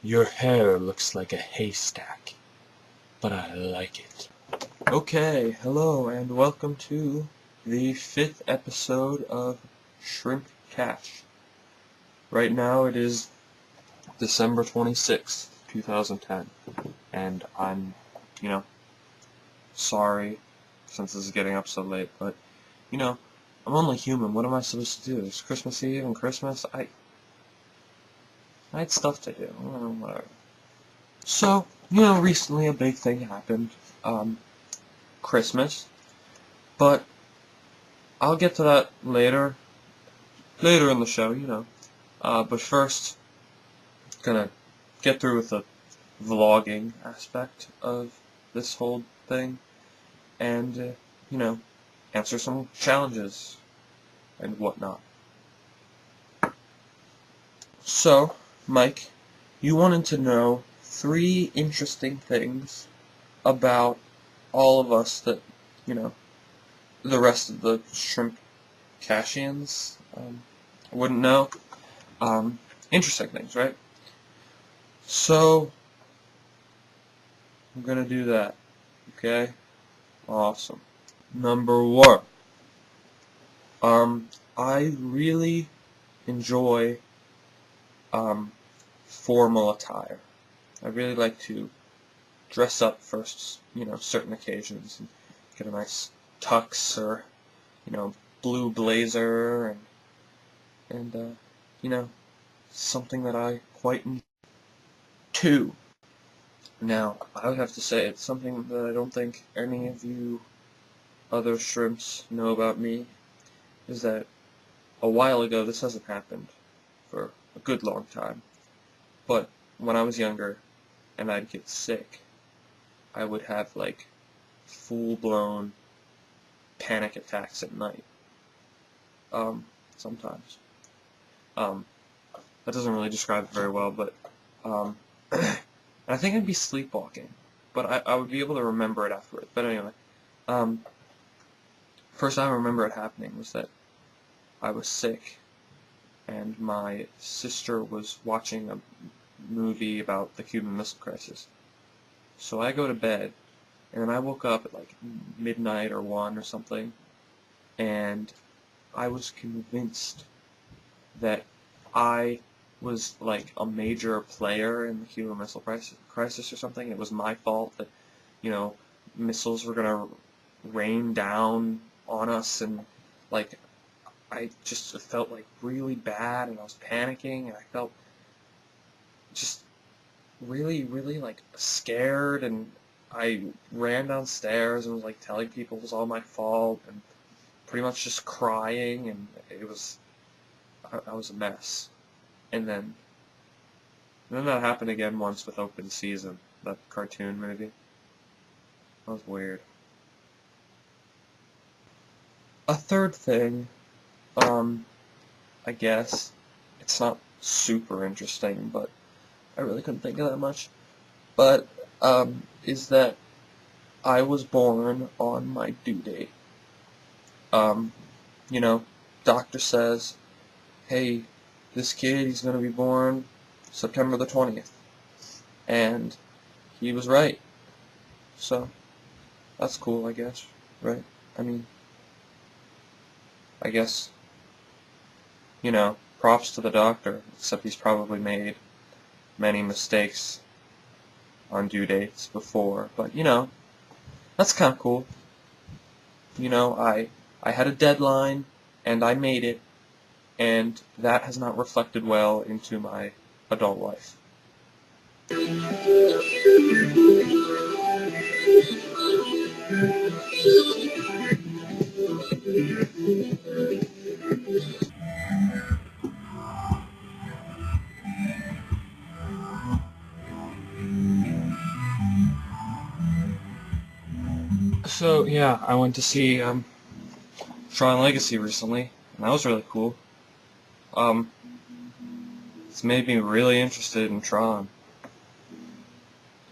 Your hair looks like a haystack, but I like it. Okay, hello and welcome to the 5th episode of SHRIMPCACHE. Right now it is December 26th, 2010, and I'm, sorry since this is getting up so late, but, I'm only human. What am I supposed to do? It's Christmas Eve and Christmas. I had stuff to do. Whatever. So, recently a big thing happened. Christmas. But I'll get to that later in the show, But first, gonna get through with the vlogging aspect of this whole thing and, answer some challenges and whatnot. So, Mike, you wanted to know 3 interesting things about all of us that, the rest of the shrimp Cashians wouldn't know. Interesting things, right? So, I'm gonna do that. Okay? Awesome. Number 1. I really enjoy formal attire. I really like to dress up for certain occasions and get a nice tux or blue blazer and something that I quite enjoy. 2. Now, I would have to say it's something that I don't think any of you other shrimps know about me, is that a while ago, this hasn't happened for a good long time, but when I was younger and I'd get sick, I would have like full-blown panic attacks at night. Sometimes. That doesn't really describe it very well, but I think I'd be sleepwalking, but I would be able to remember it afterwards. But anyway, first time I remember it happening was that I was sick, and my sister was watching a movie about the Cuban Missile Crisis. So I go to bed, and then I woke up at like midnight or 1 or something, and I was convinced that I was like a major player in the Cuban Missile Crisis or something. It was my fault that, missiles were gonna rain down on us, and like I just felt like really bad, and I was panicking, and I felt just really, really like scared, and I ran downstairs and was like telling people it was all my fault, and pretty much just crying, and I was a mess. And then that happened again once with Open Season, that cartoon movie. That was weird. A third thing, I guess, it's not super interesting, but I really couldn't think of that much, but, is that I was born on my due date. Doctor says, hey, this kid, he's going to be born September the 20th. And he was right. So, that's cool, I guess, right? I mean, I guess, props to the doctor, except he's probably made many mistakes on due dates before, but, that's kind of cool. I had a deadline, and I made it, and that has not reflected well into my adult life. So, yeah, I went to see, Tron Legacy recently, and that was really cool. It's made me really interested in Tron.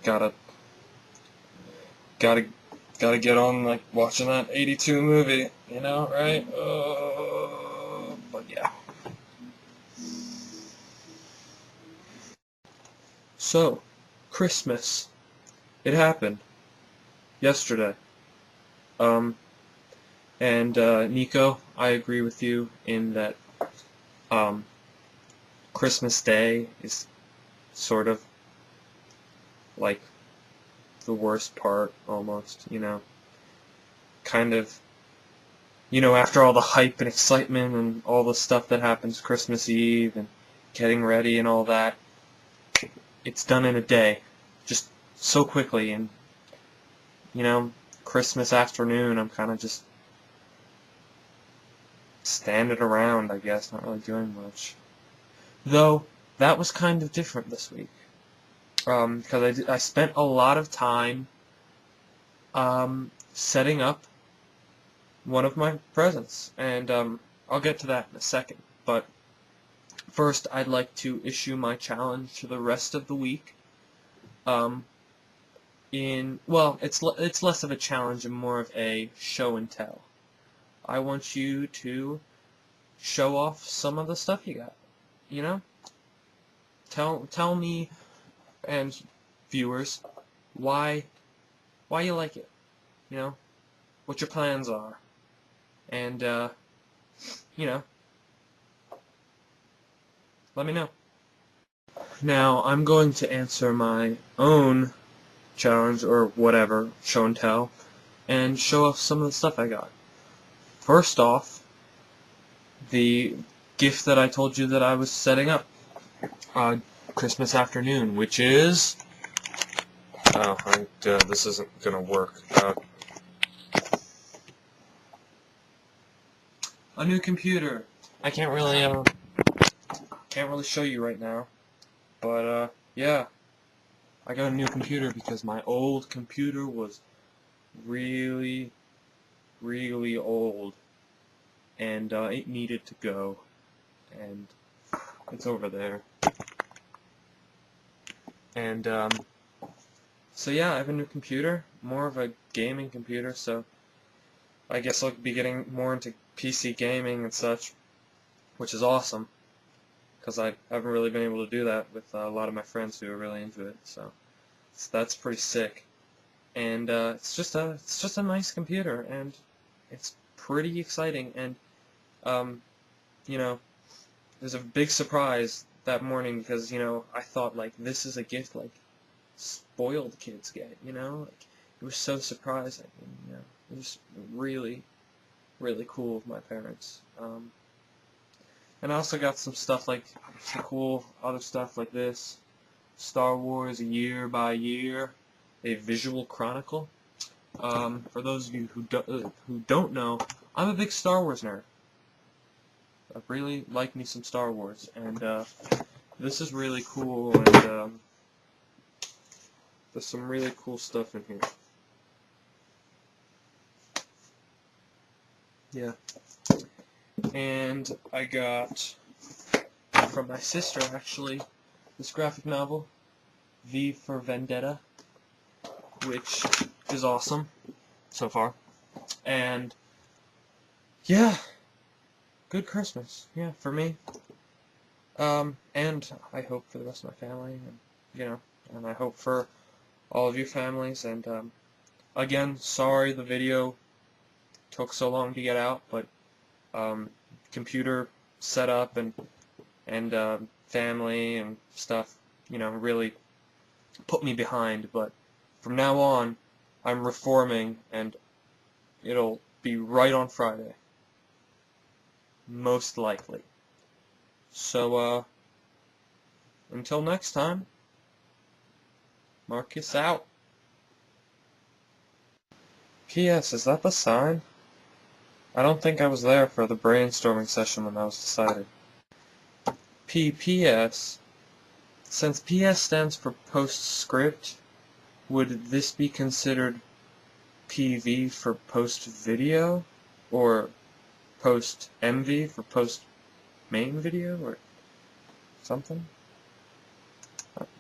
Gotta get on, like, watching that 82 movie, right? But yeah. So, Christmas. It happened yesterday. And Nico, I agree with you in that Christmas Day is sort of like the worst part, almost, kind of, after all the hype and excitement and all the stuff that happens Christmas Eve and getting ready and all that, it's done in a day, just so quickly, and, Christmas afternoon, I'm kind of just standing around, I guess, not really doing much. Though, that was kind of different this week. Because I spent a lot of time setting up one of my presents, and I'll get to that in a second. But first, I'd like to issue my challenge to the rest of the week. It's less of a challenge and more of a show and tell. I want you to show off some of the stuff you got. Tell me and viewers why you like it. What your plans are, and let me know. Now I'm going to answer my own challenge or whatever, show and tell, and show off some of the stuff I got. First off, the gift that I told you that I was setting up Christmas afternoon, which is this isn't gonna work. A new computer. I can't really show you right now, but yeah, I got a new computer because my old computer was really, really old, and it needed to go, and it's over there. And so yeah, I have a new computer, more of a gaming computer, so I guess I'll be getting more into PC gaming and such, which is awesome, because I haven't really been able to do that with a lot of my friends who are really into it, so that's pretty sick. And it's just a nice computer, and it's pretty exciting, and there's a big surprise that morning because, I thought, like, this is a gift, like, spoiled kids get, like, it was so surprising, and, it was really, really cool of my parents. And I also got some stuff, like, some cool other stuff like this, Star Wars Year by Year, a visual chronicle. For those of you who don't know, I'm a big Star Wars nerd. I really like me some Star Wars, and this is really cool, and there's some really cool stuff in here. Yeah. And I got, from my sister, actually, this graphic novel, V for Vendetta, which is awesome so far. And yeah, good Christmas, yeah, for me. And I hope for the rest of my family, and and I hope for all of your families. And again, sorry the video took so long to get out, but computer setup and family and stuff, really put me behind. But from now on, I'm reforming, and it'll be right on Friday, most likely. So, until next time, Marcus out. P.S. Is that the sign? I don't think I was there for the brainstorming session when that was decided. P.S. Since PS stands for postscript, would this be considered PV for post-video? Or post-MV for post-main video? Or something?